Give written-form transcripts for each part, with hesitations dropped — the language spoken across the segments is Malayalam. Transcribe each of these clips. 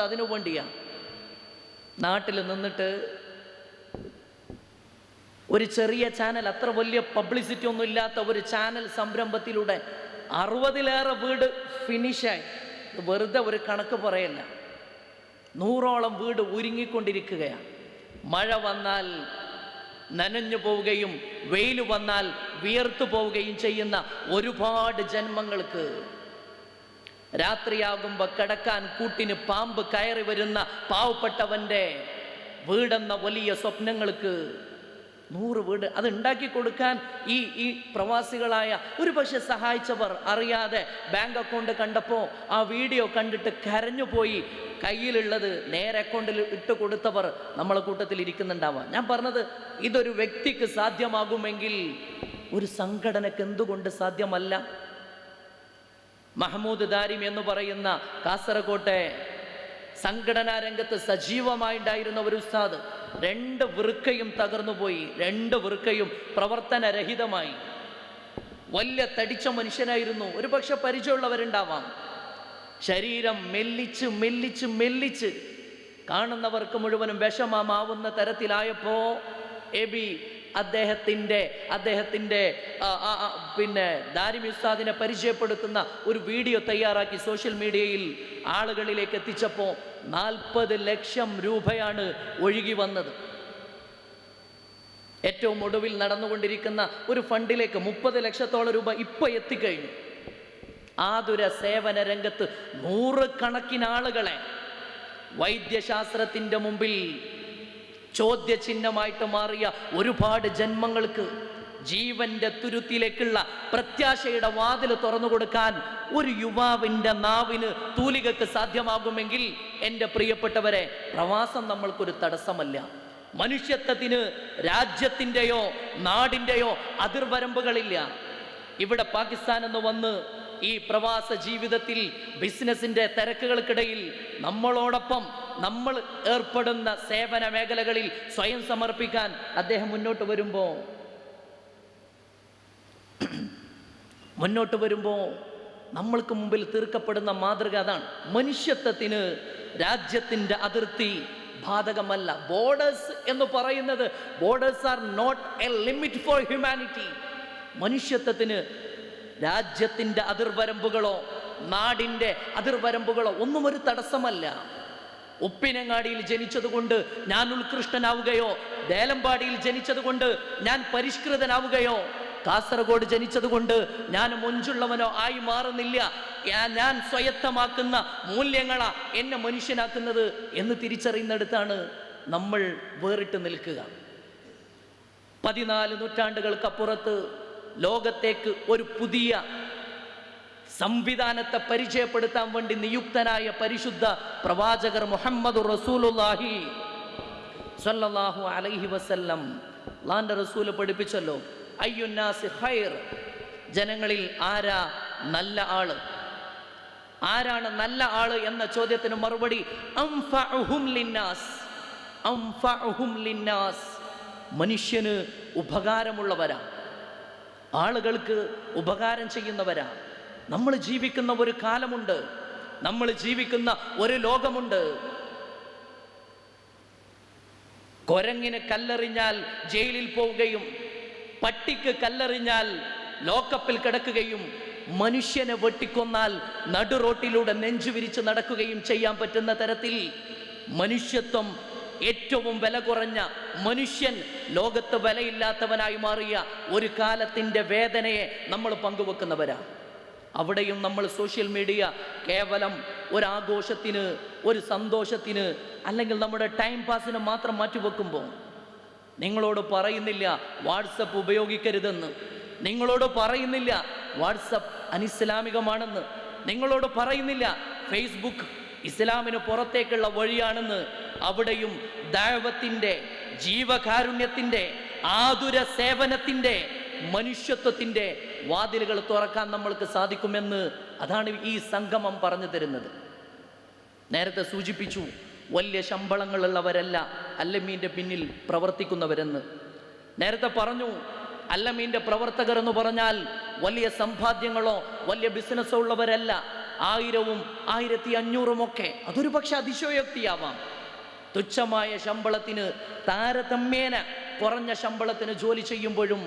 അതിനു വേണ്ടിയാണ്. നാട്ടിൽ നിന്നിട്ട് ഒരു ചെറിയ ചാനൽ, അത്ര വലിയ പബ്ലിസിറ്റി ഒന്നും ഇല്ലാത്ത ഒരു ചാനൽ സംരംഭത്തിലൂടെ 60-ലേറെ വീട് ഫിനിഷായി. വെറുതെ ഒരു കണക്ക് പറയല്ല, 100ഓളം വീട് ഉരുങ്ങിക്കൊണ്ടിരിക്കുകയാണ്. മഴ വന്നാൽ നനഞ്ഞു പോവുകയും വെയിൽ വന്നാൽ വിയർത്തു പോവുകയും ചെയ്യുന്ന ഒരുപാട് ജന്മങ്ങൾക്ക് രാത്രിയാകുമ്പോൾ കിടക്കാൻ കൂട്ടിന് പാമ്പ് കയറി വരുന്ന പാവപ്പെട്ടവൻ്റെ വീടെന്ന വലിയ സ്വപ്നങ്ങൾക്ക് 100 വീട് അത് ഉണ്ടാക്കി കൊടുക്കാൻ ഈ പ്രവാസികളായ ഒരു പക്ഷെ സഹായിച്ചവർ അറിയാതെ ബാങ്ക് അക്കൗണ്ട് കണ്ടപ്പോൾ ആ വീഡിയോ കണ്ടിട്ട് കരഞ്ഞു പോയി. കയ്യിലുള്ളത് നേരെ അക്കൗണ്ടിൽ ഇട്ട് കൊടുത്തവർ നമ്മളെ കൂട്ടത്തിൽ ഇരിക്കുന്നുണ്ടാവാം. ഞാൻ പറഞ്ഞത്, ഇതൊരു വ്യക്തിക്ക് സാധ്യമാകുമെങ്കിൽ ഒരു സംഘടനക്ക് എന്തുകൊണ്ട് സാധ്യമല്ല? മഹ്മൂദ് ദാരിമി എന്ന് പറയുന്ന കാസർകോട്ടെ സംഘടനാ രംഗത്ത് സജീവമായിട്ടുണ്ടായിരുന്ന ഒരു ഉസ്താദ്, 2 വൃക്കയും തകർന്നുപോയി, 2 വൃക്കയും പ്രവർത്തനരഹിതമായി. വലിയ തടിച്ച മനുഷ്യനായിരുന്നു, ഒരു പക്ഷെ പരിചയമുള്ളവരുണ്ടാവാം. ശരീരം മെല്ലിച്ച് മെല്ലിച്ച് മെല്ലിച്ച് കാണുന്നവർക്ക് മുഴുവനും വിഷമമാവുന്ന തരത്തിലായപ്പോ അദ്ദേഹത്തിൻ്റെ പിന്നെ ദാരിമി ഉസ്താദിനെ പരിചയപ്പെടുത്തുന്ന ഒരു വീഡിയോ തയ്യാറാക്കി സോഷ്യൽ മീഡിയയിൽ ആളുകളിലേക്ക് എത്തിച്ചപ്പോൾ 40 ലക്ഷം രൂപയാണ് ഒഴുകി വന്നത്. ഏറ്റവും ഒടുവിൽ നടന്നുകൊണ്ടിരിക്കുന്ന ഒരു ഫണ്ടിലേക്ക് 30 ലക്ഷത്തോളം രൂപ ഇപ്പോൾ എത്തിക്കഴിഞ്ഞു. ആതുര സേവന രംഗത്ത് 100 കണക്കിന് ആളുകളെ വൈദ്യശാസ്ത്രത്തിൻ്റെ മുമ്പിൽ ചോദ്യചിഹ്നമായിട്ട് മാറിയ ഒരുപാട് ജന്മങ്ങൾക്ക് ജീവന്റെ തുരുത്തിലേക്കുള്ള പ്രത്യാശയുടെ വാതിൽ തുറന്നു കൊടുക്കാൻ ഒരു യുവാവിൻ്റെ നാവിന് തൂലികക്ക് സാധ്യമാകുമെങ്കിൽ എൻ്റെ പ്രിയപ്പെട്ടവരെ, പ്രവാസം നമ്മൾക്കൊരു തടസ്സമല്ല. മനുഷ്യത്വത്തിന് രാജ്യത്തിൻ്റെയോ നാടിൻ്റെയോ അതിർവരമ്പുകളില്ല. ഇവിടെ പാകിസ്ഥാൻ എന്ന് വന്ന് ഈ പ്രവാസ ജീവിതത്തിൽ ബിസിനസിൻ്റെ തിരക്കുകൾക്കിടയിൽ നമ്മളോടൊപ്പം നമ്മൾ ഏർപ്പെടുന്ന സേവന മേഖലകളിൽ സ്വയം സമർപ്പിക്കാൻ അദ്ദേഹം മുന്നോട്ട് വരുമ്പോൾ നമ്മൾക്ക് മുമ്പിൽ തീർക്കപ്പെടുന്ന മാതൃക അതാണ്. മനുഷ്യത്വത്തിന് രാജ്യത്തിൻ്റെ അതിർത്തി ബാധകമല്ല. ബോർഡേഴ്സ് എന്ന് പറയുന്നത്, borders are not a limit for humanity. മനുഷ്യത്വത്തിന് രാജ്യത്തിൻ്റെ അതിർവരമ്പുകളോ നാടിൻ്റെ അതിർവരമ്പുകളോ ഒന്നും ഒരു തടസ്സമല്ല. ഉപ്പിനങ്ങാടിയിൽ ജനിച്ചതുകൊണ്ട് ഞാൻ ഉത്കൃഷ്ടനാവുകയോ, ദേലമ്പാടിയിൽ ജനിച്ചതുകൊണ്ട് ഞാൻ പരിഷ്കൃതനാവുകയോ, കാസർഗോഡ് ജനിച്ചതുകൊണ്ട് ഞാൻ മൊഞ്ചുള്ളവനോ ആയി മാറുന്നില്ല. ഞാൻ സ്വയത്തമാക്കുന്ന മൂല്യങ്ങളാ എന്നെ മനുഷ്യനാക്കുന്നത് എന്ന് തിരിച്ചറിയുന്നിടത്താണ് നമ്മൾ വേറിട്ട് നിൽക്കുക. 14 നൂറ്റാണ്ടുകൾക്കപ്പുറത്ത് ലോകത്തേക്ക് ഒരു പുതിയ സംവിധാനത്തെ പരിചയപ്പെടുത്താൻ വേണ്ടി നിയുക്തനായ പരിശുദ്ധ പ്രവാചകർ മുഹമ്മദ് റസൂലുള്ളാഹി സ്വല്ലല്ലാഹു അലൈഹി വസല്ലം, അല്ലാഹുവിൻ്റെ റസൂൽ പഠിപ്പിച്ചല്ലോ, അയ്യുന്നാസി ഖൈർ, ജനങ്ങളിൽ ആരാ നല്ല ആള്, ആരാണ് നല്ല ആള് എന്ന ചോദ്യത്തിന് മറുപടി അൻഫഉഹും ലിന്നാസ്, അൻഫഉഹും ലിന്നാസ്, മനുഷ്യന് ഉപകാരമുള്ളവരാ, ആളുകൾക്ക് ഉപകാരം ചെയ്യുന്നവരാ. നമ്മൾ ജീവിക്കുന്ന ഒരു കാലമുണ്ട്, നമ്മൾ ജീവിക്കുന്ന ഒരു ലോകമുണ്ട്. കൊരങ്ങിന് കല്ലെറിഞ്ഞാൽ ജയിലിൽ പോവുകയും പട്ടിക്ക് കല്ലെറിഞ്ഞാൽ ലോക്കപ്പിൽ കിടക്കുകയും മനുഷ്യനെ വെട്ടിക്കൊന്നാൽ നടുറോട്ടിലൂടെ നെഞ്ചുവിരിച്ച് നടക്കുകയും ചെയ്യാൻ പറ്റുന്ന തരത്തിൽ മനുഷ്യത്വം ഏറ്റവും വില കുറഞ്ഞ മനുഷ്യൻ ലോകത്ത് വിലയില്ലാത്തവനായി മാറിയ ഒരു കാലത്തിൻ്റെ വേദനയെ നമ്മൾ പങ്കുവെക്കുന്നവരാ. അവിടെയും നമ്മൾ സോഷ്യൽ മീഡിയ കേവലം ഒരാഘോഷത്തിന്, ഒരു സന്തോഷത്തിന്, അല്ലെങ്കിൽ നമ്മുടെ ടൈം പാസിന് മാത്രം മാറ്റിവെക്കുമ്പോൾ നിങ്ങളോട് പറയുന്നില്ല വാട്സപ്പ് ഉപയോഗിക്കരുതെന്ന്, നിങ്ങളോട് പറയുന്നില്ല വാട്സപ്പ് അനിസ്ലാമികമാണെന്ന്, നിങ്ങളോട് പറയുന്നില്ല ഫേസ്ബുക്ക് ഇസ്ലാമിന് പുറത്തേക്കുള്ള വഴിയാണെന്ന്. അവിടെയും ദഅവത്തിൻ്റെ, ജീവകാരുണ്യത്തിൻ്റെ, ആതുര സേവനത്തിൻ്റെ, മനുഷ്യത്വത്തിൻ്റെ വാതിലുകൾ തുറക്കാൻ നമ്മൾക്ക് സാധിക്കുമെന്ന് അതാണ് ഈ സംഗമം പറഞ്ഞു തരുന്നത്. നേരത്തെ സൂചിപ്പിച്ചു, വലിയ ശമ്പളങ്ങളുള്ളവരല്ല അല്ലമീൻ്റെ പിന്നിൽ പ്രവർത്തിക്കുന്നവരെന്ന്. നേരത്തെ പറഞ്ഞു, അല്ലമീൻ്റെ പ്രവർത്തകർ എന്ന് പറഞ്ഞാൽ വലിയ സമ്പാദ്യങ്ങളോ വലിയ ബിസിനസ്സോ ഉള്ളവരല്ല. 1000-ഉം 1500-ഉം ഒക്കെ അതൊരു പക്ഷെ അതിശയോക്തിയാവാം. തുച്ഛമായ ശമ്പളത്തിന്, താരതമ്യേന കുറഞ്ഞ ശമ്പളത്തിന് ജോലി ചെയ്യുമ്പോഴും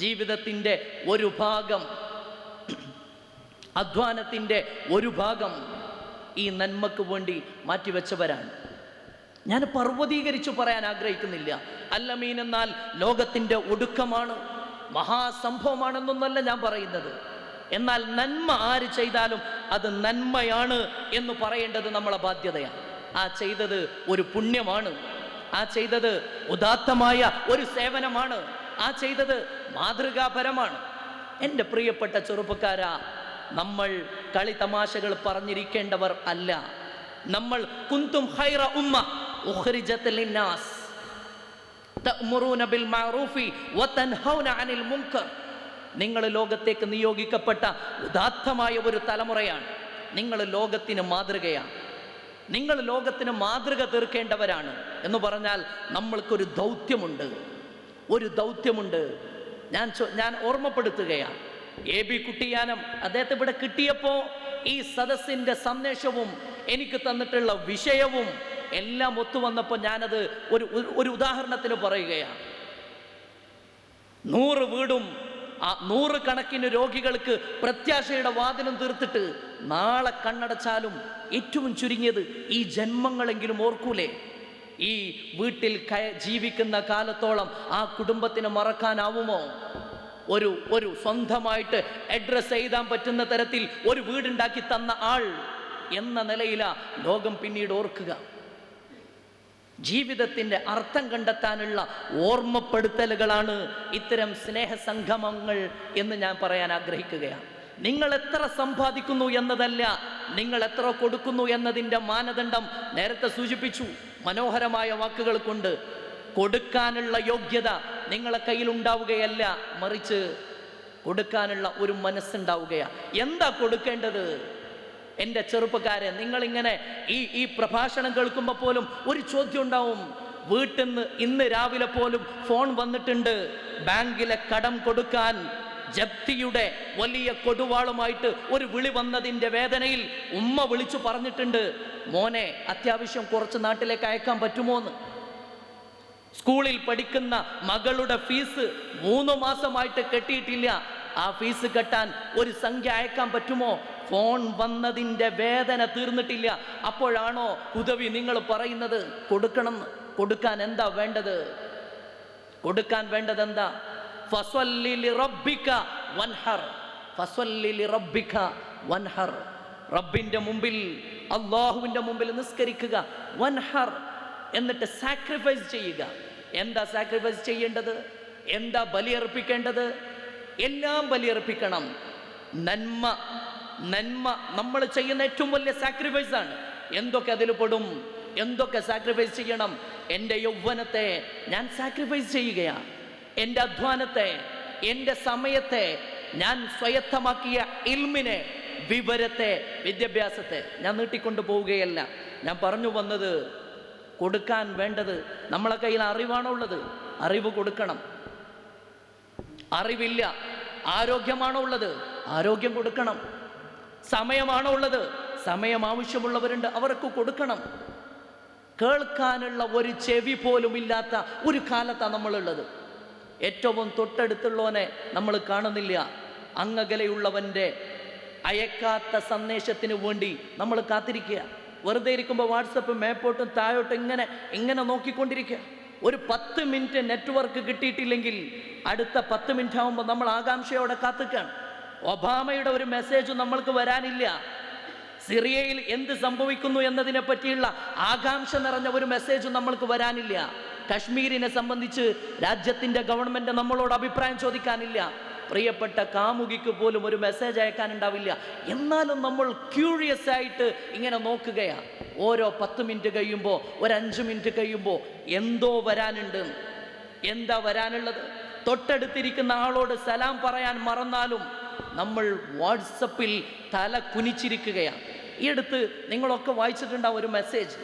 ജീവിതത്തിൻ്റെ ഒരു ഭാഗം, അധ്വാനത്തിൻ്റെ ഒരു ഭാഗം ഈ നന്മക്ക് വേണ്ടി മാറ്റിവെച്ചവരാണ്. ഞാൻ പർവ്വതീകരിച്ചു പറയാൻ ആഗ്രഹിക്കുന്നില്ല. അല്ലമീൻ എന്നാൽ ലോകത്തിൻ്റെ ഒടുക്കമാണ്, മഹാസംഭവമാണെന്നൊന്നല്ല ഞാൻ പറയുന്നത്. എന്നാൽ നന്മ ആര് ചെയ്താലും അത് നന്മയാണ് എന്ന് പറയേണ്ടത് നമ്മളെ ബാധ്യതയാണ്. ആ ചെയ്തത് ഒരു പുണ്യമാണ്, ആ ചെയ്തത് ഉദാത്തമായ ഒരു സേവനമാണ്, ആ ചെയ്തത് മാതൃകാപരമാണ്. എൻ്റെ പ്രിയപ്പെട്ട ചെറുപ്പക്കാരാ, നമ്മൾ കളി തമാശകൾ പറഞ്ഞിരിക്കേണ്ടവർ അല്ല. നമ്മൾ കുന്തും ഖൈറ ഉമ്മ ഉഖ്രിജത് ലിന്നാസ് തഅ്മുറൂന ബിൽ മഅറൂഫി വതൻഹൗന അനിൽ മുൻകർ. നിങ്ങൾ ലോകത്തേക്ക് നിയോഗിക്കപ്പെട്ട ഉദാത്തമായ ഒരു തലമുറയാണ്. നിങ്ങൾ ലോകത്തിന് മാതൃകയാണ്. നിങ്ങൾ ലോകത്തിന് മാതൃക തീർക്കേണ്ടവരാണ്. എന്ന് പറഞ്ഞാൽ നമ്മൾക്കൊരു ദൗത്യമുണ്ട്, ഒരു ദൗത്യമുണ്ട്. ഞാൻ ഓർമ്മപ്പെടുത്തുകയാണ്. AB കുട്ടിയാനം അദ്ദേഹത്തെ ഇവിടെ കിട്ടിയപ്പോൾ ഈ സദസ്സിൻ്റെ സന്ദേശവും എനിക്ക് തന്നിട്ടുള്ള വിഷയവും എല്ലാം ഒത്തുവന്നപ്പോൾ ഞാനത് ഒരു ഉദാഹരണത്തിന് പറയുകയാണ്. 100 വീടും 100 കണക്കിന് രോഗികൾക്ക് പ്രത്യാശയുടെ വാതിലും തീർത്തിട്ട് നാളെ കണ്ണടച്ചാലും ഏറ്റവും ചുരുങ്ങിയത് ഈ ജന്മങ്ങളെങ്കിലും ഓർക്കൂലേ? ഈ വീട്ടിൽ ജീവിക്കുന്ന കാലത്തോളം ആ കുടുംബത്തിന് മറക്കാനാവുമോ? ഒരു സ്വന്തമായിട്ട് അഡ്രസ് എഴുതാൻ പറ്റുന്ന തരത്തിൽ ഒരു വീടുണ്ടാക്കി തന്ന ആൾ എന്ന നിലയിലാ ലോകം പിന്നീട് ഓർക്കുക. ജീവിതത്തിൻ്റെ അർത്ഥം കണ്ടെത്താനുള്ള ഓർമ്മപ്പെടുത്തലുകളാണ് ഇത്തരം സ്നേഹസംഗമങ്ങൾ എന്ന് ഞാൻ പറയാൻ ആഗ്രഹിക്കുകയാണ്. നിങ്ങൾ എത്ര സമ്പാദിക്കുന്നു എന്നതല്ല, നിങ്ങൾ എത്ര കൊടുക്കുന്നു എന്നതിൻ്റെ മാനദണ്ഡം നേരത്തെ സൂചിപ്പിച്ചു മനോഹരമായ വാക്കുകൾ കൊണ്ട്. കൊടുക്കാനുള്ള യോഗ്യത നിങ്ങളെ കയ്യിലുണ്ടാവുകയല്ല, മറിച്ച് കൊടുക്കാനുള്ള ഒരു മനസ്സുണ്ടാവുകയാണ്. എന്താ കൊടുക്കേണ്ടത്? എൻ്റെ ചെറുപ്പക്കാരെ, നിങ്ങളിങ്ങനെ ഈ പ്രഭാഷണം കേൾക്കുമ്പോൾ പോലും ഒരു ചോദ്യം ഉണ്ടാവും. വീട്ടിൽ നിന്ന് ഇന്ന് രാവിലെ പോലും ഫോൺ വന്നിട്ടുണ്ട്, ബാങ്കിലെ കടം കൊടുക്കാൻ ജപ്തിയുടെ വലിയ കൊടുവാളുമായിട്ട് ഒരു വിളി വന്നതിൻ്റെ വേദനയിൽ ഉമ്മ വിളിച്ചു പറഞ്ഞിട്ടുണ്ട്, മോനെ അത്യാവശ്യം കുറച്ച് നാട്ടിലേക്ക് അയക്കാൻ പറ്റുമോ എന്ന്. സ്കൂളിൽ പഠിക്കുന്ന മകളുടെ ഫീസ് 3 മാസമായിട്ട് കെട്ടിയിട്ടില്ല, ആ ഫീസ് കെട്ടാൻ ഒരു സംഖ്യ അയക്കാൻ പറ്റുമോ? ഫോൺ വന്നതിൻ്റെ വേദന തീർന്നിട്ടില്ല. അപ്പോഴാണോ ഉദവി നിങ്ങൾ പറയുന്നത് കൊടുക്കണം? കൊടുക്കാൻ എന്താ വേണ്ടത്? കൊടുക്കാൻ വേണ്ടത് എന്താ? ഫസ്വല്ലി ലിറബ്ബിക വൻഹർ, ഫസ്വല്ലി ലിറബ്ബിക വൻഹർ. റബ്ബിൻ്റെ മുമ്പിൽ, അല്ലാഹുവിൻ്റെ മുമ്പിൽ നിസ്കരിക്കുക. വൻഹർ, എന്നിട്ട് സാക്രിഫൈസ് ചെയ്യുക. എന്താ സാക്രിഫൈസ് ചെയ്യേണ്ടത്? എന്താ ബലിയർപ്പിക്കേണ്ടത്? എല്ലാം ബലിയർപ്പിക്കണം. നന്മ നമ്മൾ ചെയ്യുന്ന ഏറ്റവും വലിയ സാക്രിഫൈസ് ആണ്. എന്തൊക്കെ അതിൽ പെടും? എന്തൊക്കെ സാക്രിഫൈസ് ചെയ്യണം? എൻ്റെ യൗവനത്തെ ഞാൻ സാക്രിഫൈസ് ചെയ്യുകയാണ്. എൻ്റെ അധ്വാനത്തെ, എൻ്റെ സമയത്തെ, ഞാൻ സ്വയത്തമാക്കിയ ഇൽമിനെ, വിവരത്തെ, വിദ്യാഭ്യാസത്തെ ഞാൻ നീട്ടിക്കൊണ്ടു പോവുകയല്ല. ഞാൻ പറഞ്ഞു വന്നത്, കൊടുക്കാൻ വേണ്ടത് നമ്മളെ കയ്യിൽ അറിവാണോ ഉള്ളത്? അറിവ് കൊടുക്കണം. അറിവില്ല. ആരോഗ്യമാണോ ഉള്ളത്? ആരോഗ്യം കൊടുക്കണം. സമയമാണോ ഉള്ളത്? സമയം ആവശ്യമുള്ളവരുണ്ട്, അവർക്ക് കൊടുക്കണം. കേൾക്കാനുള്ള ഒരു ചെവി പോലും ഇല്ലാത്ത ഒരു കാലത്താണ് നമ്മളുള്ളത്. ഏറ്റവും തൊട്ടടുത്തുള്ളവനെ നമ്മൾ കാണുന്നില്ല. അങ്ങകലെയുള്ളവൻ്റെ അയക്കാത്ത സന്ദേശത്തിന് വേണ്ടി നമ്മൾ കാത്തിരിക്കുക. വെറുതെ ഇരിക്കുമ്പോൾ വാട്സപ്പ് മേപ്പോട്ടും താഴോട്ടും ഇങ്ങനെ നോക്കിക്കൊണ്ടിരിക്കുക. ഒരു 10 മിനിറ്റ് നെറ്റ്വർക്ക് കിട്ടിയിട്ടില്ലെങ്കിൽ അടുത്ത 10 മിനിറ്റ് ആകുമ്പോൾ നമ്മൾ ആകാംക്ഷയോടെ കാത്തിക്കുകയാണ്. ഒബാമയുടെ ഒരു മെസ്സേജ് നമ്മൾക്ക് വരാനില്ല. സിറിയയിൽ എന്ത് സംഭവിക്കുന്നു എന്നതിനെ പറ്റിയുള്ള ആകാംക്ഷ നിറഞ്ഞ ഒരു മെസ്സേജ് നമ്മൾക്ക് വരാനില്ല. കശ്മീരിനെ സംബന്ധിച്ച് രാജ്യത്തിൻ്റെ ഗവൺമെൻറ് നമ്മളോട് അഭിപ്രായം ചോദിക്കാനില്ല. പ്രിയപ്പെട്ട കാമുകിക്ക് പോലും ഒരു മെസ്സേജ് അയക്കാനുണ്ടാവില്ല. എന്നാലും നമ്മൾ ക്യൂരിയസ് ആയിട്ട് ഇങ്ങനെ നോക്കുകയാണ്. ഓരോ 10 മിനിറ്റ് കഴിയുമ്പോൾ, ഒരു 5 മിനിറ്റ് കഴിയുമ്പോൾ എന്തോ വരാനുണ്ട്. എന്താ വരാനുള്ളത്? തൊട്ടടുത്തിരിക്കുന്ന ആളോട് സലാം പറയാൻ മറന്നാലും നമ്മൾ വാട്സപ്പിൽ തല കുനിച്ചിരിക്കുകയാണ്. ഈ അടുത്ത് നിങ്ങളൊക്കെ വായിച്ചിട്ടുണ്ടാവും ഒരു മെസ്സേജ്,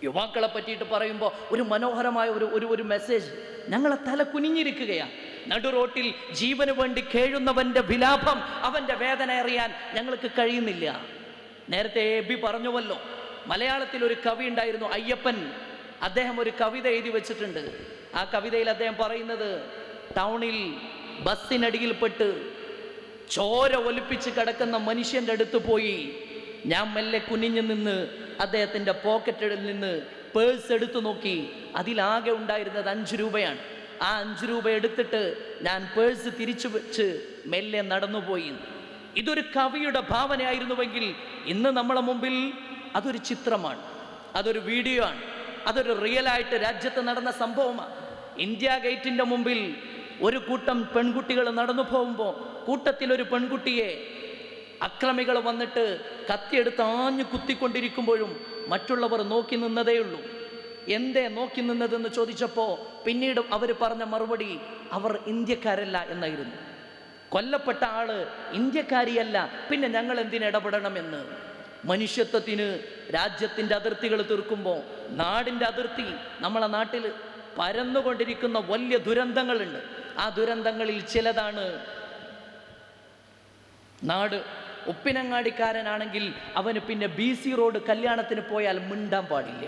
യുവാക്കളെ പറ്റിയിട്ട് പറയുമ്പോൾ ഒരു മനോഹരമായ ഒരു മെസ്സേജ്. ഞങ്ങളെ തല കുനിഞ്ഞിരിക്കുകയാണ്. നടുറോട്ടിൽ ജീവന് വേണ്ടി കേഴുന്നവന്റെ വിലാപം, അവന്റെ വേദന അറിയാൻ ഞങ്ങൾക്ക് കഴിയുന്നില്ല. നേരത്തെ എബി പറഞ്ഞുവല്ലോ, മലയാളത്തിൽ ഒരു കവി ഉണ്ടായിരുന്നു അയ്യപ്പൻ. അദ്ദേഹം ഒരു കവിത എഴുതി വെച്ചിട്ടുണ്ട്. ആ കവിതയിൽ അദ്ദേഹം പറയുന്നത്, ടൗണിൽ ബസ്സിനടിയിൽപ്പെട്ട് ചോര ഒലിപ്പിച്ച് കിടക്കുന്ന മനുഷ്യൻ്റെ അടുത്ത് പോയി ഞാൻ മെല്ലെ കുനിഞ്ഞു നിന്ന് അദ്ദേഹത്തിൻ്റെ പോക്കറ്റിൽ നിന്ന് പേഴ്സ് എടുത്തു നോക്കി. അതിലാകെ ഉണ്ടായിരുന്നത് 5 രൂപയാണ്. ആ 5 രൂപ എടുത്തിട്ട് ഞാൻ പേഴ്സ് തിരിച്ചു വെച്ച് മെല്ലെ നടന്നുപോയി. ഇതൊരു കവിയുടെ ഭാവനയായിരുന്നുവെങ്കിൽ ഇന്ന് നമ്മളെ മുമ്പിൽ അതൊരു ചിത്രമാണ്, അതൊരു വീഡിയോ ആണ്, അതൊരു റിയലായിട്ട് രാജ്യത്ത് നടന്ന സംഭവമാണ്. ഇന്ത്യ ഗേറ്റിൻ്റെ മുമ്പിൽ ഒരു കൂട്ടം പെൺകുട്ടികൾ നടന്നു പോകുമ്പോൾ കൂട്ടത്തിലൊരു പെൺകുട്ടിയെ അക്രമികൾ വന്നിട്ട് കത്തിയെടുത്ത് ആഞ്ഞു കുത്തിക്കൊണ്ടിരിക്കുമ്പോഴും മറ്റുള്ളവർ നോക്കി നിന്നതേ ഉള്ളൂ. എന്തേ നോക്കി നിന്നതെന്ന് ചോദിച്ചപ്പോൾ പിന്നീട് അവർ പറഞ്ഞ മറുപടി അവർ ഇന്ത്യക്കാരല്ല എന്നായിരുന്നു. കൊല്ലപ്പെട്ട ആള് ഇന്ത്യക്കാരിയല്ല, പിന്നെ ഞങ്ങൾ എന്തിനിടപെടണമെന്ന്. മനുഷ്യത്വത്തിന് രാജ്യത്തിൻ്റെ അതിർത്തികൾ തീർക്കുമ്പോൾ നാടിൻ്റെ അതിർത്തി, നമ്മളെ നാട്ടിൽ പരന്നുകൊണ്ടിരിക്കുന്ന വലിയ ദുരന്തങ്ങളുണ്ട്. ആ ദുരന്തങ്ങളിൽ ചിലതാണ് നാട്. ഉപ്പിനങ്ങാടിക്കാരനാണെങ്കിൽ അവന് പിന്നെ BC റോഡ് കല്യാണത്തിന് പോയാൽ മിണ്ടാൻ പാടില്ല.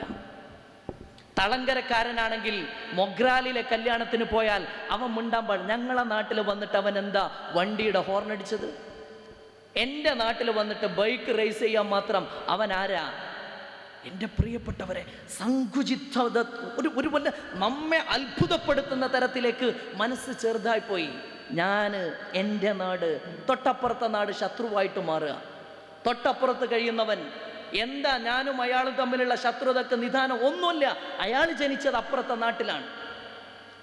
തളങ്കരക്കാരനാണെങ്കിൽ മൊഗ്രാലിലെ കല്യാണത്തിന് പോയാൽ അവൻ മിണ്ടാൻ പാടില്ല. ഞങ്ങളെ നാട്ടിൽ വന്നിട്ട് അവൻ എന്താ വണ്ടിയുടെ ഹോർൺ അടിച്ചത്? എൻ്റെ നാട്ടിൽ വന്നിട്ട് ബൈക്ക് റേസ് ചെയ്യാൻ മാത്രം അവൻ ആരാ? എൻ്റെ പ്രിയപ്പെട്ടവരെ, സങ്കുചിത ഒരു വല്ല നമ്മെ അത്ഭുതപ്പെടുത്തുന്ന തരത്തിലേക്ക് മനസ്സ് ചെറുതായിപ്പോയി. എൻ്റെ നാട്, തൊട്ടപ്പുറത്തെ നാട് ശത്രുവായിട്ട് മാറുക. തൊട്ടപ്പുറത്ത് കഴിയുന്നവൻ എന്താ, ഞാനും അയാളും തമ്മിലുള്ള ശത്രുതക്ക് നിദാനം ഒന്നുമില്ല. അയാൾ ജനിച്ചത് അപ്പുറത്തെ നാട്ടിലാണ്.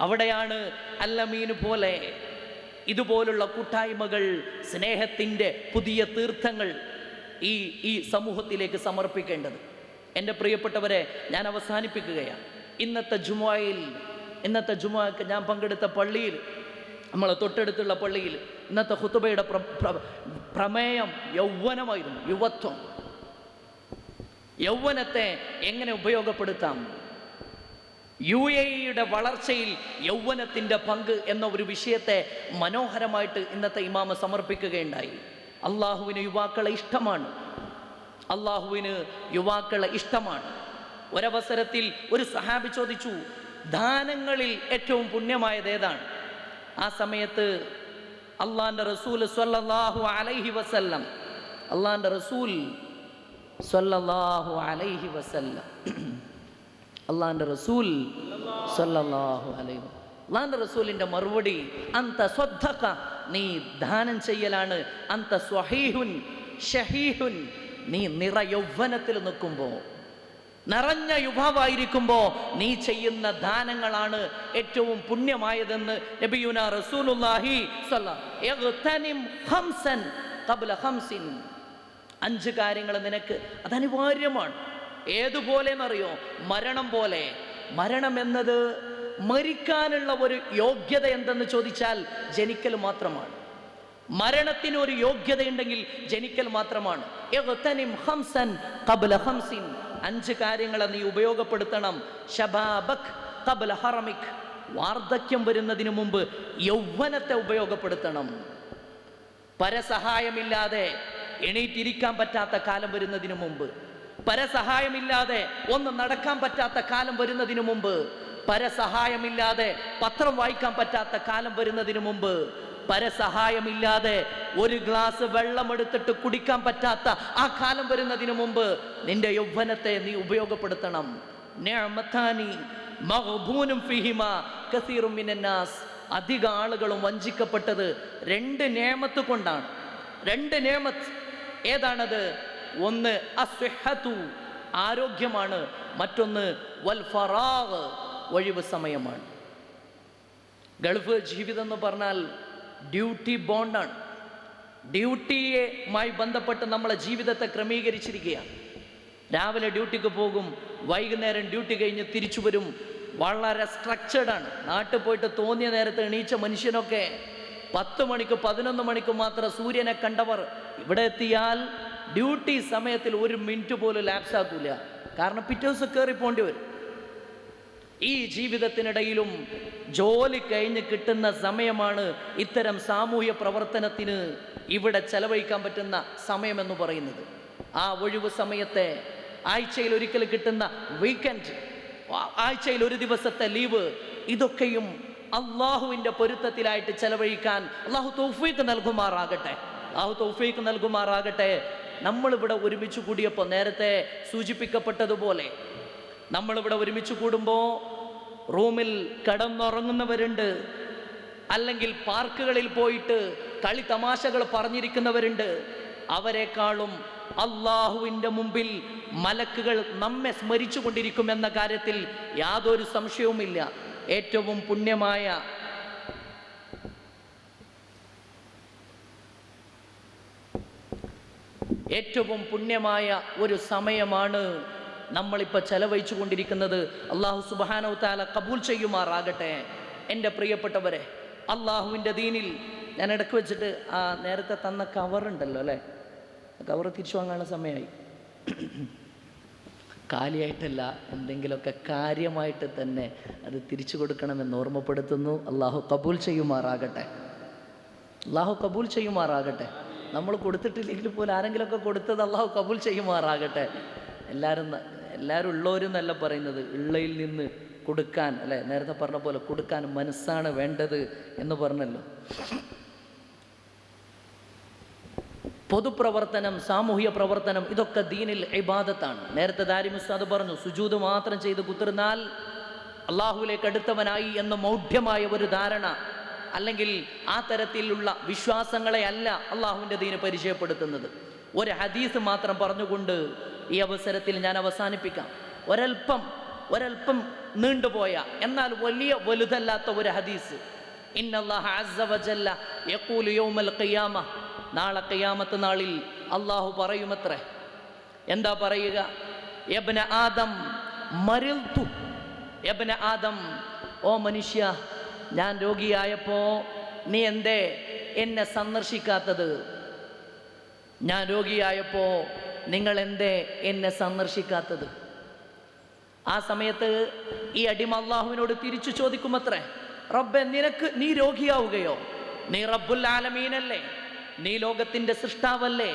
അവിടെയാണ് അല്ലമീൻ പോലെ ഇതുപോലുള്ള കൂട്ടായ്മകൾ, സ്നേഹത്തിൻ്റെ പുതിയ തീർത്ഥങ്ങൾ ഈ സമൂഹത്തിലേക്ക് സമർപ്പിക്കേണ്ടത്. എൻ്റെ പ്രിയപ്പെട്ടവരെ, ഞാൻ അവസാനിപ്പിക്കുകയാണ്. ഇന്നത്തെ ജുമുഅക്ക് ഞാൻ പങ്കെടുത്ത പള്ളിയിൽ, നമ്മളെ തൊട്ടടുത്തുള്ള പള്ളിയിൽ ഇന്നത്തെ ഖുതുബയുടെ പ്രമേയം യൗവനമായിരുന്നു. യുവത്വം, യൗവനത്തെ എങ്ങനെ ഉപയോഗപ്പെടുത്താം, UAE വളർച്ചയിൽ യൗവനത്തിൻ്റെ പങ്ക് എന്ന ഒരു വിഷയത്തെ മനോഹരമായിട്ട് ഇന്നത്തെ ഇമാമ സമർപ്പിക്കുകയുണ്ടായി. അള്ളാഹുവിന് യുവാക്കളെ ഇഷ്ടമാണ്, അള്ളാഹുവിന് യുവാക്കളെ ഇഷ്ടമാണ്. ഒരവസരത്തിൽ ഒരു സഹാബി ചോദിച്ചു, ദാനങ്ങളിൽ ഏറ്റവും പുണ്യമായത് ഏതാണ്? ആ സമയത്ത് അള്ളാന്റെ റസൂൽ സ്വല്ലല്ലാഹു അലൈഹി വസല്ലം അള്ളാന്റെ റസൂൽ സ്വല്ലല്ലാഹു അലൈഹി വസല്ലം അള്ളാന്റെ റസൂലിന്റെ മറുപടി, അന്ത സ്വദ്ദഖ, നീ ദാനം ചെയ്യലാണ്. അന്ത സ്വഹീഹുൻ ഷഹീഹുൻ, നീ നിറയൗവനത്തിൽ നിൽക്കുമ്പോൾ, നിറഞ്ഞ യുവാവായിരിക്കുമ്പോൾ നീ ചെയ്യുന്ന ദാനങ്ങളാണ് ഏറ്റവും പുണ്യമായതെന്ന് നബിയുനാ റസൂലുള്ളാഹി സ്വല്ലല്ലാഹു ഖംസൻ ഖബ്ല ഖംസിൻ. 5 കാര്യങ്ങൾ നിനക്ക് അത് അനിവാര്യമാണ്. ഏതുപോലെ എന്നറിയോ? മരണം പോലെ. മരണം എന്നത്, മരിക്കാനുള്ള ഒരു യോഗ്യത എന്തെന്ന് ചോദിച്ചാൽ ജനിക്കൽ മാത്രമാണ്. മരണത്തിന് ഒരു യോഗ്യതയുണ്ടെങ്കിൽ ജനിക്കൽ മാത്രമാണ്. 5 കാര്യങ്ങളെ നീ ഉപയോഗപ്പെടുത്തണം. ശബാബക് ഖബ്ല ഹറമിക്, വാർദ്ധക്യം വരുന്നതിന് മുമ്പ് യൗവനത്തെ ഉപയോഗപ്പെടുത്തണം. പരസഹായമില്ലാതെ എണീറ്റിരിക്കാൻ പറ്റാത്ത കാലം വരുന്നതിന് മുമ്പ്, പരസഹായമില്ലാതെ ഒന്ന് നടക്കാൻ പറ്റാത്ത കാലം വരുന്നതിന് മുമ്പ്, പരസഹായമില്ലാതെ പത്രം വായിക്കാൻ പറ്റാത്ത കാലം വരുന്നതിന് മുമ്പ്, പരസഹായമില്ലാതെ ഒരു ഗ്ലാസ് വെള്ളമെടുത്തിട്ട് കുടിക്കാൻ പറ്റാത്ത ആ കാലം വരുന്നതിന് മുമ്പ് നിന്റെ യൗവനത്തെ നീ ഉപയോഗപ്പെടുത്തണം. നിഅമതാനി മഗ്ബൂനും ഫീഹിമാ കസീറും മിനന്നാസ്, അധിക ആളുകളും വഞ്ചിക്കപ്പെട്ടത് 2 നിഅമത്ത് കൊണ്ടാണ്. 2 നിഅമത്ത് ഏതാണത്? ഒന്ന് അസ്വഹതു, ആരോഗ്യമാണ്. മറ്റൊന്ന് വൽ ഫറാഗ്, ഒഴിവ് സമയമാണ്. ഗൾഫ് ജീവിതം എന്ന് പറഞ്ഞാൽ ഡ്യൂട്ടി ബോണ്ടാണ്. ഡ്യൂട്ടിയുമായി ബന്ധപ്പെട്ട് നമ്മളെ ജീവിതത്തെ ക്രമീകരിച്ചിരിക്കുകയാണ്. രാവിലെ ഡ്യൂട്ടിക്ക് പോകും, വൈകുന്നേരം ഡ്യൂട്ടി കഴിഞ്ഞ് തിരിച്ചു വരും. വളരെ സ്ട്രക്ചേർഡാണ്. നാട്ടിൽ പോയിട്ട് തോന്നിയ നേരത്തെ എണീച്ച മനുഷ്യനൊക്കെ 10 മണിക്ക് 11 മണിക്ക് മാത്രം സൂര്യനെ കണ്ടവർ ഇവിടെ എത്തിയാൽ ഡ്യൂട്ടി സമയത്തിൽ 1 മിനിറ്റ് പോലും ലാപ്സ് ആക്കൂല. കാരണം പിറ്റേ ദിവസം കയറി പോകേണ്ടി വരും. ഈ ജീവിതത്തിനിടയിലും ജോലി കഴിഞ്ഞ് കിട്ടുന്ന സമയമാണ് ഇത്തരം സാമൂഹ്യ പ്രവർത്തനത്തിന് ഇവിടെ ചെലവഴിക്കാൻ പറ്റുന്ന സമയമെന്ന് പറയുന്നത്. ആ ഒഴിവ് സമയത്തെ, ആഴ്ചയിൽ ഒരിക്കൽ കിട്ടുന്ന വീക്കെൻഡ്, ആഴ്ചയിൽ ഒരു ദിവസത്തെ ലീവ്, ഇതൊക്കെയും അള്ളാഹുവിൻ്റെ പൊരുത്തത്തിലായിട്ട് ചെലവഴിക്കാൻ അള്ളാഹു തൗഫീഖ് നൽകുമാറാകട്ടെ. അള്ളാഹു തൗഫീഖ് നൽകുമാറാകട്ടെ. നമ്മളിവിടെ ഒരുമിച്ച് കൂടിയപ്പോൾ നേരത്തെ സൂചിപ്പിക്കപ്പെട്ടതുപോലെ നമ്മളിവിടെ ഒരുമിച്ച് കൂടുമ്പോൾ റൂമിൽ കിടന്നുറങ്ങുന്നവരുണ്ട്, അല്ലെങ്കിൽ പാർക്കുകളിൽ പോയിട്ട് കളി തമാശകൾ പറഞ്ഞിരിക്കുന്നവരുണ്ട്. അവരെക്കാളും അള്ളാഹുവിൻ്റെ മുമ്പിൽ മലക്കുകൾ നമ്മെ സ്മരിച്ചു കൊണ്ടിരിക്കുമെന്ന കാര്യത്തിൽ യാതൊരു സംശയവുമില്ല. ഏറ്റവും പുണ്യമായ ഒരു സമയമാണ് നമ്മളിപ്പോൾ ചെലവഴിച്ചു കൊണ്ടിരിക്കുന്നത്. അള്ളാഹു സുബ്ഹാനഹു തആല കബൂൽ ചെയ്യുമാറാകട്ടെ. എൻ്റെ പ്രിയപ്പെട്ടവരെ, അള്ളാഹുവിൻ്റെ ദീനിൽ ഞാൻ ഇടയ്ക്ക് വെച്ചിട്ട് ആ നേരത്തെ തന്ന കവറുണ്ടല്ലോ അല്ലേ, കവർ തിരിച്ചു വാങ്ങാനുള്ള സമയമായി. കാലിയായിട്ടല്ല, എന്തെങ്കിലുമൊക്കെ കാര്യമായിട്ട് തന്നെ അത് തിരിച്ചു കൊടുക്കണമെന്ന് ഓർമ്മപ്പെടുത്തുന്നു. അള്ളാഹു കബൂൽ ചെയ്യുമാറാകട്ടെ. അള്ളാഹു കബൂൽ ചെയ്യുമാറാകട്ടെ. നമ്മൾ കൊടുത്തിട്ടില്ലെങ്കിൽ പോലും ആരെങ്കിലുമൊക്കെ കൊടുത്തത് അള്ളാഹു കബൂൽ ചെയ്യുമാറാകട്ടെ. എല്ലാവരും ഉള്ളവരെന്നല്ല പറയുന്നത്, ഉള്ളയിൽ നിന്ന് കൊടുക്കാൻ, അല്ലേ, നേരത്തെ പറഞ്ഞ പോലെ കൊടുക്കാൻ മനസ്സാണ് വേണ്ടത് എന്ന് പറഞ്ഞല്ലോ. പൊതുപ്രവർത്തനം, സാമൂഹ്യ പ്രവർത്തനം, ഇതൊക്കെ ദീനിൽ ഇബാദത്താണ്. നേരത്തെ ദാരിമി ഉസ്താദ് പറഞ്ഞു, സുജൂദ് മാത്രം ചെയ്ത് കുത്തിർന്നാൽ അള്ളാഹുവിലേക്ക് അടുത്തവനായി എന്ന മൗഢ്യമായ ഒരു ധാരണ, അല്ലെങ്കിൽ ആ തരത്തിലുള്ള വിശ്വാസങ്ങളെ അല്ല അള്ളാഹുവിൻ്റെ ദീന് പരിചയപ്പെടുത്തുന്നത്. ഒരു ഹദീസ് മാത്രം പറഞ്ഞുകൊണ്ട് ഈ അവസരത്തിൽ ഞാൻ അവസാനിപ്പിക്കാം. ഒരൽപ്പം നീണ്ടുപോയ എന്നാൽ വലിയ വലുതല്ലാത്ത ഒരു ഹദീസ്. ഇന്നല്ലാഹ അസ്സ വജല്ല യഖൂലു യൗമൽ ഖിയാമ, നാളെ ഖിയാമത്ത് നാളിൽ അള്ളാഹു പറയുമത്രേ. എന്താ പറയുക? യബ്ന ആദം മരിൽതു, യബ്ന ആദം, ഓ മനുഷ്യ, ഞാൻ രോഗിയായപ്പോൾ നീ എന്തേ എന്നെ സന്ദർശിക്കാത്തത്? ഞാൻ രോഗിയായപ്പോൾ നിങ്ങൾ എന്തേ എന്നെ സന്ദർശിക്കാത്തത്? ആ സമയത്ത് ഈ അടിമ അള്ളാഹുവിനോട് തിരിച്ചു ചോദിക്കുമത്രേ, റബ്ബേ, നീ രോഗിയാവുകയോ? നീ റബ്ബുൽ ആലമീനല്ലേ, നീ ലോകത്തിൻ്റെ സൃഷ്ടാവല്ലേ,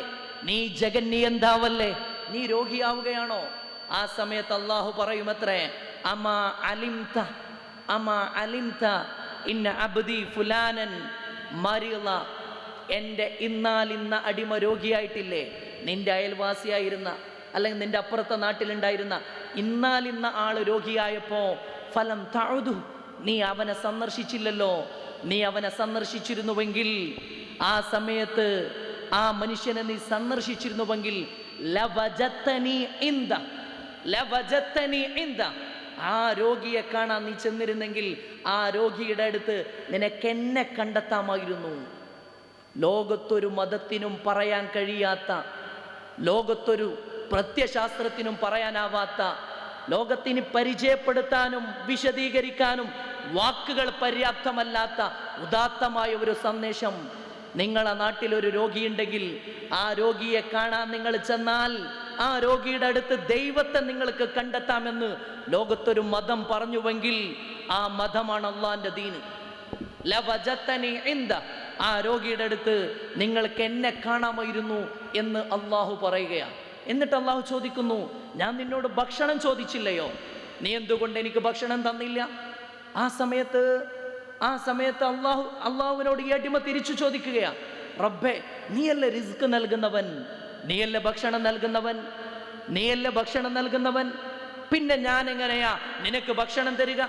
നീ ജഗന്നിയന്താവല്ലേ, നീ രോഗിയാവുകയാണോ? ആ സമയത്ത് അള്ളാഹു പറയുമത്രേ, അമാ അലിംത ഇന്ന അബ്ദി ഫുലാനൻ മരിള, എൻ്റെ ഇന്നാലിന്ന അടിമ രോഗിയായിട്ടില്ലേ? നിന്റെ അയൽവാസിയായിരുന്ന, അല്ലെങ്കിൽ നിന്റെ അപ്പുറത്തെ നാട്ടിലുണ്ടായിരുന്ന ഇന്നാലിന്ന ആൾ രോഗിയായപ്പോൾ ഫലം തഅുദു, നീ അവനെ സന്ദർശിച്ചില്ലല്ലോ. നീ അവനെ സന്ദർശിച്ചിരുന്നുവെങ്കിൽ, ആ സമയത്ത് ആ മനുഷ്യനെ നീ സന്ദർശിച്ചിരുന്നുവെങ്കിൽ ലവജത്തനി ഇന്ദ, ആ രോഗിയെ കാണാൻ നീ ചെന്നിരുന്നെങ്കിൽ ആ രോഗിയുടെ അടുത്ത് നിനക്കെന്നെ കണ്ടെത്താമായിരുന്നു. ലോകത്തൊരു മതത്തിനും പറയാൻ കഴിയാത്ത, ലോകത്തൊരു പ്രത്യശാസ്ത്രത്തിനും പറയാനാവാത്ത, ലോകത്തിന് പരിചയപ്പെടുത്താനും വിശദീകരിക്കാനും വാക്കുകൾ പര്യാപ്തമല്ലാത്ത ഉദാത്തമായ ഒരു സന്ദേശം. നിങ്ങളെ നാട്ടിലൊരു രോഗിയുണ്ടെങ്കിൽ ആ രോഗിയെ കാണാൻ നിങ്ങൾ ചെന്നാൽ ആ രോഗിയുടെ അടുത്ത് ദൈവത്തെ നിങ്ങൾക്ക് കണ്ടെത്താമെന്ന് ലോകത്തൊരു മതം പറഞ്ഞുവെങ്കിൽ ആ മതമാണ് അള്ളാന്റെ ദീന്. ലവജത്തനി ഇന്ദ, ആ രോഗിയുടെ അടുത്ത് നിങ്ങൾക്ക് എന്നെ കാണാമായിരുന്നു എന്ന് അള്ളാഹു പറയുകയാണ്. എന്നിട്ട് അള്ളാഹു ചോദിക്കുന്നു, ഞാൻ നിന്നോട് ഭക്ഷണം ചോദിച്ചില്ലയോ? നീ എന്തുകൊണ്ട് എനിക്ക് ഭക്ഷണം തന്നില്ല? ആ സമയത്ത് അള്ളാഹുവിനോട് ഈ അടിമ തിരിച്ചു ചോദിക്കുകയാ, റബ്ബേ, നീയല്ലേ റിസ്ക് നൽകുന്നവൻ, നീയല്ലേ ഭക്ഷണം നൽകുന്നവൻ, പിന്നെ ഞാൻ എങ്ങനെയാ നിനക്ക് ഭക്ഷണം തരിക?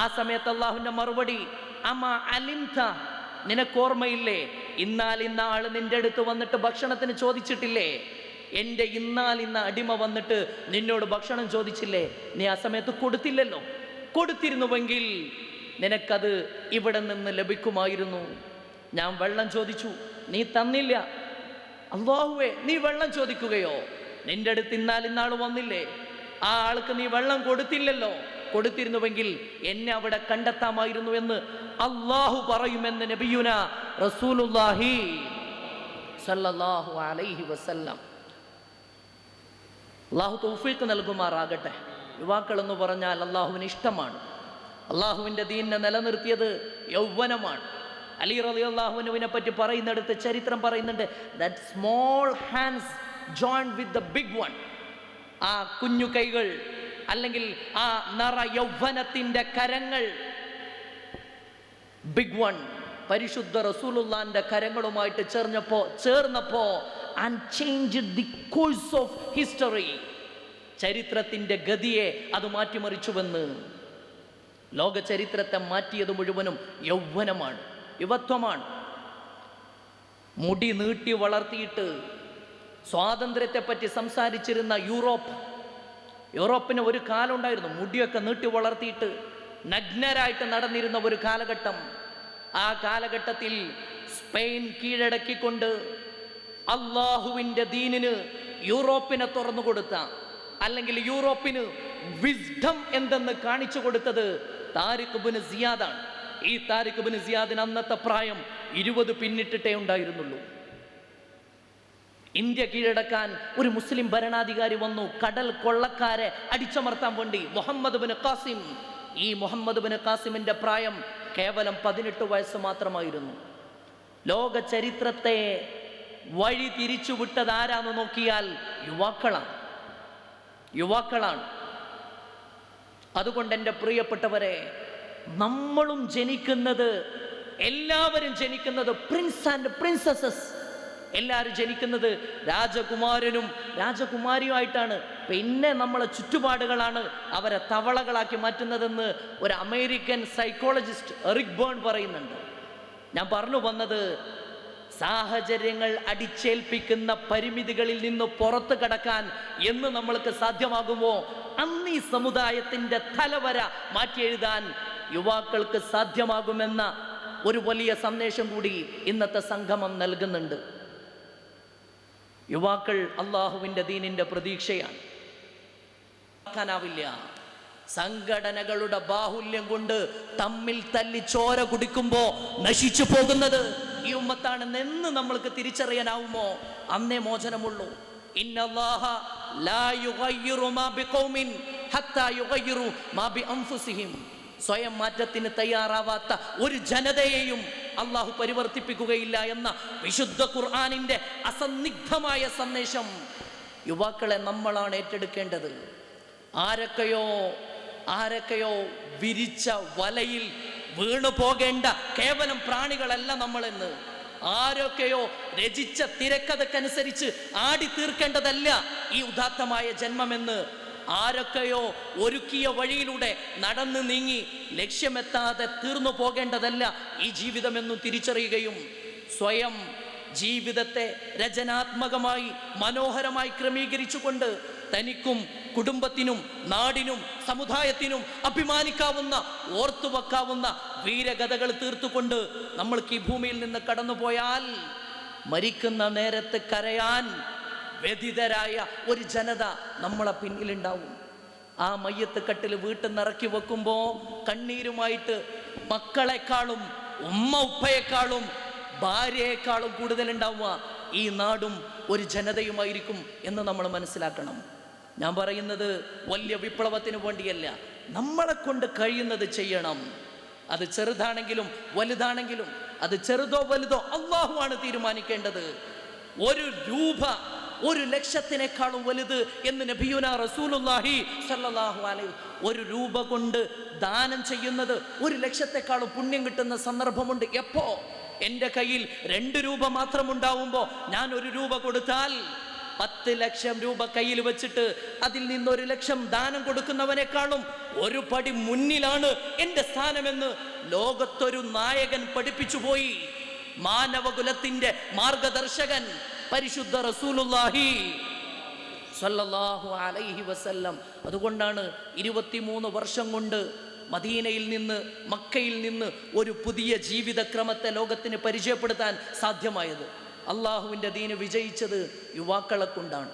ആ സമയത്ത് അള്ളാഹുവിന്റെ മറുപടി, അമാ അലിംത, നിനക്കോർമ്മയില്ലേ ഇന്നാലിന്ന ആള് നിന്റെ അടുത്ത് വന്നിട്ട് ഭക്ഷണത്തിന് ചോദിച്ചിട്ടില്ലേ? എൻ്റെ ഇന്നാലിന്ന അടിമ വന്നിട്ട് നിന്നോട് ഭക്ഷണം ചോദിച്ചില്ലേ? നീ ആ സമയത്ത് കൊടുത്തില്ലല്ലോ. കൊടുത്തിരുന്നുവെങ്കിൽ നിനക്കത് ഇവിടെ നിന്ന് ലഭിക്കുമായിരുന്നു. ഞാൻ വെള്ളം ചോദിച്ചു, നീ തന്നില്ല. അല്ലാഹുവേ, നീ വെള്ളം ചോദിക്കുകയോ? നിന്റെ അടുത്ത് ഇന്നാൾ വന്നില്ലേ, ആ ആൾക്ക് നീ വെള്ളം കൊടുത്തില്ലല്ലോ. കൊടുത്തിരുന്നുവെങ്കിൽ എന്നെ അവിടെ കണ്ടെത്താമായിരുന്നു എന്ന് അല്ലാഹു പറയുമെന്ന് നബിയുന റസൂലുള്ളാഹി സല്ലല്ലാഹു അലൈഹി വസല്ലം. അല്ലാഹു തൗഫീഖ് നൽകുമാറാകട്ടെ. യുവാക്കളെന്ന് പറഞ്ഞാൽ അള്ളാഹുവിന് ഇഷ്ടമാണ്. അള്ളാഹുവിൻ്റെ ദീനിനെ നിലനിർത്തിയത് യൗവനമാണ്. അലി റളിയല്ലാഹുവിനെ പറ്റി പറയുന്നിടത്ത് ചരിത്രം പറയുന്നുണ്ട്, that small hands joined with the big one. ആ കുഞ്ഞു കൈകൾ അല്ലെങ്കിൽ ആ നിറ യൗവനത്തിൻ്റെ കരങ്ങൾ, ബിഗ് വൺ പരിശുദ്ധ റസൂലുള്ളാഹിന്റെ കരങ്ങളുമായിട്ട് ചേർന്നപ്പോ and changed the course of history, ചരിത്രത്തിൻ്റെ ഗതിയെ അത് മാറ്റിമറിച്ചുവെന്ന്. ലോക ചരിത്രത്തെ മാറ്റിയത് മുഴുവനും യൗവനമാണ്, യുവത്വമാണ്. മുടി നീട്ടി വളർത്തിയിട്ട് സ്വാതന്ത്ര്യത്തെപ്പറ്റി സംസാരിച്ചിരുന്ന യൂറോപ്പിന് ഒരു കാലം ഉണ്ടായിരുന്നു, മുടിയൊക്കെ നീട്ടി വളർത്തിയിട്ട് നഗ്നരായിട്ട് നടന്നിരുന്ന ഒരു കാലഘട്ടം. ആ കാലഘട്ടത്തിൽ സ്പെയിൻ കീഴടക്കിക്കൊണ്ട് അള്ളാഹുവിൻ്റെ ദീനിന് യൂറോപ്പിനെ തുറന്നു കൊടുത്ത, അല്ലെങ്കിൽ യൂറോപ്പിന് വിസ്ഡം എന്തെന്ന് കാണിച്ചു കൊടുത്തത് താരിഖ് ഇബ്നു സിയാദാണ്. ഈ താരിഖ് ഇബ്നു സിയാദിന് അന്നത്തെ പ്രായം 20 പിന്നിട്ടിട്ടേ ഉണ്ടായിരുന്നുള്ളൂ. ഇന്ത്യ കീഴടക്കാൻ ഒരു മുസ്ലിം ഭരണാധികാരി വന്നു, കടൽ കൊള്ളക്കാരെ അടിച്ചമർത്താൻ വേണ്ടി, മുഹമ്മദ് ബിൻ ഖാസിം. ഈ മുഹമ്മദ് ബിൻ ഖാസിമിന്റെ പ്രായം കേവലം 18 വയസ്സ് മാത്രമായിരുന്നു. ലോക ചരിത്രത്തെ വഴി തിരിച്ചുവിട്ടത് ആരാന്ന് നോക്കിയാൽ യുവാക്കളാണ്. അതുകൊണ്ട് എൻ്റെ പ്രിയപ്പെട്ടവരെ, നമ്മളും എല്ലാവരും ജനിക്കുന്നത് പ്രിൻസ് ആൻഡ് പ്രിൻസസസ്, എല്ലാവരും ജനിക്കുന്നത് രാജകുമാരനും രാജകുമാരിയുമായിട്ടാണ്. പിന്നെ നമ്മളെ ചുറ്റുപാടുകളാണ് അവരെ തവളകളാക്കി മാറ്റുന്നതെന്ന് ഒരു അമേരിക്കൻ സൈക്കോളജിസ്റ്റ് എറിക് ബേൺ പറയുന്നുണ്ട്. ഞാൻ പറഞ്ഞു വന്നത്, സാഹചര്യങ്ങൾ അടിച്ചേൽപ്പിക്കുന്ന പരിമിതികളിൽ നിന്ന് പുറത്തു കടക്കാൻ എന്ന് നമ്മൾക്ക് സാധ്യമാകുമോ അന്ന് ഈ സമുദായത്തിൻ്റെ തലവര മാറ്റി എഴുതാൻ യുവാക്കൾക്ക് സാധ്യമാകുമെന്ന ഒരു വലിയ സന്ദേശം കൂടി ഇന്നത്തെ സംഗമം നൽകുന്നുണ്ട്. യുവാക്കൾ അള്ളാഹുവിൻ്റെ ദീനിൻ്റെ പ്രതീക്ഷയാണ്. സംഘടനകളുടെ ബാഹുല്യം കൊണ്ട് തമ്മിൽ തല്ലി ചോര കുടിക്കുമ്പോ നശിച്ചു പോകുന്നത് ഈ ഉമ്മത്താണെന്ന് നമ്മൾക്ക് തിരിച്ചറിയാനാവുമോ അന്നേ മോചനമുള്ളൂ. ഇന്നല്ലാഹ ലാ യുഗയ്യിറു മാ ബിഖൗമിൻ ഹത്താ യുഗയ്യിറു മാ ബിഅൻഫുസിഹിം. സ്വയം മാറ്റത്തിന് തയ്യാറാവാത്ത ഒരു ജനതയെയും അള്ളാഹു പരിവർത്തിപ്പിക്കുകയില്ല എന്ന വിശുദ്ധ ഖുർആനിന്റെ അസന്നിഗ്ധമായ സന്ദേശം യുവാക്കളെ നമ്മളാണ് ഏറ്റെടുക്കേണ്ടത്. ആരൊക്കെയോ വിരിച്ച വലയിൽ വീണു പോകേണ്ട കേവലം പ്രാണികളല്ല നമ്മളെന്ന്. ആരൊക്കെയോ രചിച്ച തിരക്കഥക്കനുസരിച്ച് ആടി തീർക്കേണ്ടതല്ല ഈ ഉദാത്തമായ ജന്മമെന്ന്. ആരൊക്കെയോ ഒരുക്കിയ വഴിയിലൂടെ നടന്നു നീങ്ങി ലക്ഷ്യമെത്താതെ തീർന്നു പോകേണ്ടതല്ല ഈ ജീവിതമെന്നും തിരിച്ചറിയുകയും സ്വയം ജീവിതത്തെ രചനാത്മകമായി മനോഹരമായി ക്രമീകരിച്ചുകൊണ്ട് തനിക്കും കുടുംബത്തിനും നാടിനും സമുദായത്തിനും അഭിമാനിക്കാവുന്ന ഓർത്തുവെക്കാവുന്ന വീരകഥകൾ തീർത്തുകൊണ്ട് നമ്മൾക്ക് ഈ ഭൂമിയിൽ നിന്ന് കടന്നുപോയാൽ മരിക്കുന്ന നേരത്ത് കരയാൻ വ്യഥിതരായ ഒരു ജനത നമ്മളെ പിന്നിലുണ്ടാവും. ആ മയ്യത്ത് കട്ടിൽ വീട്ടിൽ നിറക്കി വെക്കുമ്പോൾ കണ്ണീരുമായിട്ട് മക്കളെക്കാളും ഉപ്പയെക്കാളും ഭാര്യയെക്കാളും കൂടുതലുണ്ടാവുക ഈ നാടും ഒരു ജനതയുമായിരിക്കും എന്ന് നമ്മൾ മനസ്സിലാക്കണം. ഞാൻ പറയുന്നത് വലിയ വിപ്ലവത്തിന് വേണ്ടിയല്ല, നമ്മളെ കൊണ്ട് കഴിയുന്നത് ചെയ്യണം. അത് ചെറുതാണെങ്കിലും വലുതാണെങ്കിലും, അത് ചെറുതോ വലുതോ അള്ളാഹുവാണ് തീരുമാനിക്കേണ്ടത്. 1 രൂപ 1 ലക്ഷത്തിനേക്കാളും വലുത് എന്ന് നബിയുനാ റസൂലുള്ളാഹി സ്വല്ലല്ലാഹു അലൈഹി. 1 രൂപ കൊണ്ട് ദാനം ചെയ്യുന്നത് 1 ലക്ഷത്തെക്കാളും പുണ്യം കിട്ടുന്ന സന്ദർഭമുണ്ട്. എപ്പോ എൻ്റെ കയ്യിൽ 2 രൂപ മാത്രമുണ്ടാവുമ്പോൾ ഞാൻ 1 രൂപ കൊടുത്താൽ 10 ലക്ഷം രൂപ കയ്യിൽ വെച്ചിട്ട് അതിൽ നിന്ന് 1 ലക്ഷം ദാനം കൊടുക്കുന്നവനേക്കാളും 1 പടി മുന്നിലാണ് എൻ്റെ സ്ഥാനമെന്ന് ലോകത്തൊരു നായകൻ പഠിപ്പിച്ചു പോയി. മാനവകുലത്തിൻ്റെ മാർഗദർശകൻ പരിശുദ്ധ റസൂലുള്ളാഹി സ്വല്ലല്ലാഹു അലൈഹി വസല്ലം. അതുകൊണ്ടാണ് 23 വർഷം കൊണ്ട് മദീനയിൽ നിന്ന് മക്കയിൽ നിന്ന് ഒരു പുതിയ ജീവിതക്രമത്തെ ലോകത്തിന് പരിചയപ്പെടുത്താൻ സാധ്യമായത്. അള്ളാഹുവിൻ്റെ ദീന് വിജയിച്ചത് യുവാക്കളെ കൊണ്ടാണ്.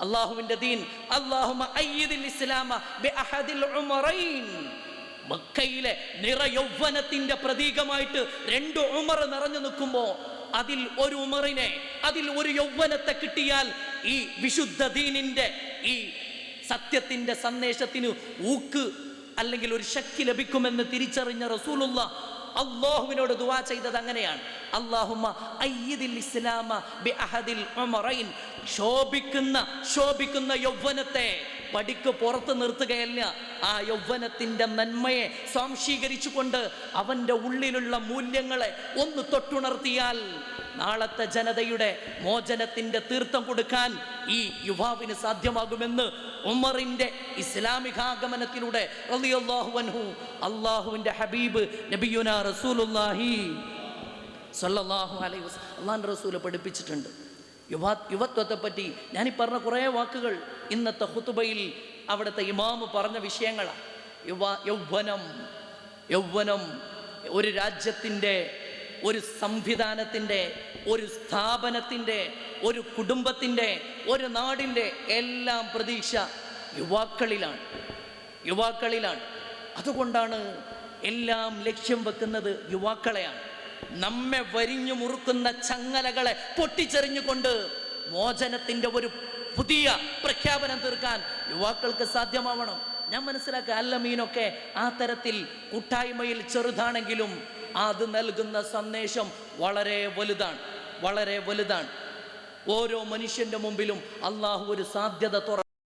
അള്ളാഹുവിൻ്റെ ദീൻ അല്ലാഹുമ്മ അയ്യിദിൽ ഇസ്ലാമ ബിഅഹദിൽ ഉമറൈൻ. മക്കയിലെ നിറയൗവനത്തിൻ്റെ പ്രതീകമായിട്ട് 2 ഉമർ നിറഞ്ഞു നിൽക്കുമ്പോൾ അതിൽ ഒരു ഉമറിനെ, അതിൽ ഒരു യൗവനത്തെ കിട്ടിയാൽ ഈ വിശുദ്ധ ദീനിൻ്റെ ഈ സത്യത്തിൻ്റെ സന്ദേശത്തിന് ഊക്ക് അല്ലെങ്കിൽ ഒരു ശക്തി ലഭിക്കുമെന്ന് തിരിച്ചറിഞ്ഞ റസൂലുള്ള അല്ലാഹുവിനോട് ദുആ ചെയ്തത് അങ്ങനെയാണ്. അല്ലാഹുമ്മ അയ്യിദിൽ ഇസ്ലാമ ബി അഹദിൽ ഉമറൈൻ. ശോഭിക്കുന്ന യൗവനത്തെ പടിക്ക് പുറത്ത് നിർത്തുകയല്ല, ആ യൗവനത്തിൻ്റെ നന്മയെ സ്വാംശീകരിച്ചുകൊണ്ട് അവൻ്റെ ഉള്ളിലുള്ള മൂല്യങ്ങളെ ഒന്ന് തൊട്ടുണർത്തിയാൽ നാളത്തെ ജനതയുടെ മോചനത്തിൻ്റെ തീർത്ഥം കൊടുക്കാൻ ഈ യുവാവിന് സാധ്യമാകുമെന്ന് ഉമറിൻ്റെ ഇസ്ലാമികാഗമനത്തിലൂടെ റളിയല്ലാഹു അൻഹു അല്ലാഹുവിൻ്റെ ഹബീബ് നബിയുനാ റസൂലുള്ളാഹി സ്വല്ലല്ലാഹു അലൈഹി വസല്ലം അല്ലാഹുവിൻ്റെ റസൂൽ പഠിപ്പിച്ചിട്ടുണ്ട്. യുവത്വത്തെപ്പറ്റി ഞാനീ പറഞ്ഞ കുറേ വാക്കുകൾ ഇന്നത്തെ ഖുതുബയിൽ അവിടുത്തെ ഇമാമ് പറഞ്ഞ വിഷയങ്ങളാണ്. യൗവനം ഒരു രാജ്യത്തിൻ്റെ, ഒരു സംവിധാനത്തിൻ്റെ, ഒരു സ്ഥാപനത്തിൻ്റെ, ഒരു കുടുംബത്തിൻ്റെ, ഒരു നാടിൻ്റെ എല്ലാം പ്രതീക്ഷ യുവാക്കളിലാണ്. അതുകൊണ്ടാണ് എല്ലാം ലക്ഷ്യം വെക്കുന്നത് യുവാക്കളെയാണ്. നമ്മെ വരിഞ്ഞു മുറുക്കുന്ന ചങ്ങലകളെ പൊട്ടിച്ചെറിഞ്ഞുകൊണ്ട് മോചനത്തിൻ്റെ ഒരു പുതിയ പ്രഖ്യാപനം തീർക്കാൻ യുവാക്കൾക്ക് സാധ്യമാവണം. ഞാൻ മനസ്സിലാക്കുക അല്ലമീനൊക്കെ ആ തരത്തിൽ കൂട്ടായ്മയിൽ ചെറുതാണെങ്കിലും അത് നൽകുന്ന സന്ദേശം വളരെ വലുതാണ്. ഓരോ മനുഷ്യൻ്റെ മുമ്പിലും അള്ളാഹു ഒരു സാധ്യത തുറ